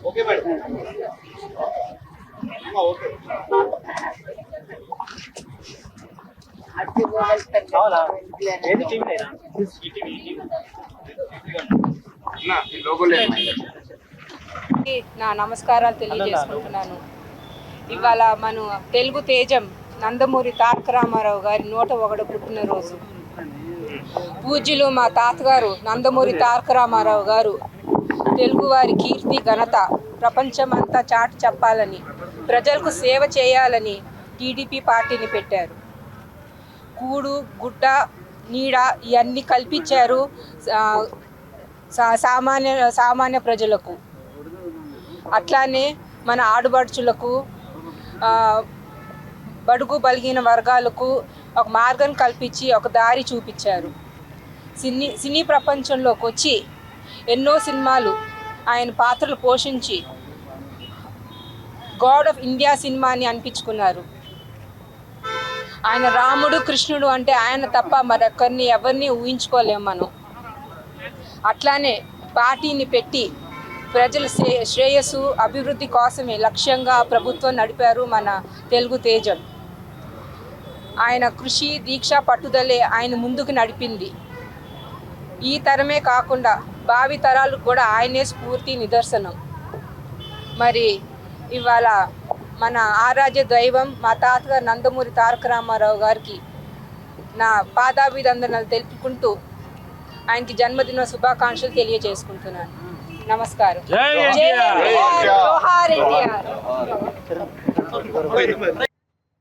Okay madam. Okay. నా నమస్కారాలు తెలియజేసుకుంటున్నాను. ఇవాళ మన తెలుగు తేజం నందమూరి తారక రామారావు గారి 101వ పుట్టినరోజు. పూజ్యులు మా తాతగారు నందమూరి తారక రామారావు గారు తెలుగువారి కీర్తి ఘనత ప్రపంచమంతా చాటి చెప్పాలని, ప్రజలకు సేవ చేయాలని టీడీపీ పార్టీని పెట్టారు. కూడు గుడ్డ నీడ ఇవన్నీ కల్పించారు సామాన్య ప్రజలకు. అట్లానే మన ఆడబడుచులకు, బడుగు బలిగిన వర్గాలకు ఒక మార్గం కల్పించి ఒక దారి చూపించారు. సినీ ప్రపంచంలోకి వచ్చి ఎన్నో సినిమాలు ఆయన పాత్రలు పోషించి గాడ్ ఆఫ్ ఇండియా సినిమాని అనిపించుకున్నారు. ఆయన రాముడు కృష్ణుడు అంటే ఆయన తప్ప మరొకరిని ఎవరిని ఊహించుకోలేము మనం. అట్లానే పార్టీని పెట్టి ప్రజల శ్రేయస్సు అభివృద్ధి కోసమే లక్ష్యంగా ప్రభుత్వం నడిపారు మన తెలుగు తేజం. ఆయన కృషి దీక్ష పట్టుదలే ఆయన ముందుకు నడిపింది. ఈ తరమే కాకుండా భావి తరాలకు కూడా ఆయనే స్ఫూర్తి నిదర్శనం. మరి ఇవాళ మన ఆరాధ్య దైవం మా తాతగారు నందమూరి తారక రామారావు గారికి నా పాదాభివందనాలు తెలుపుకుంటూ ఆయనకి జన్మదిన శుభాకాంక్షలు తెలియజేసుకుంటున్నాను. నమస్కారం. జై జోహార్ ఎన్టీఆర్.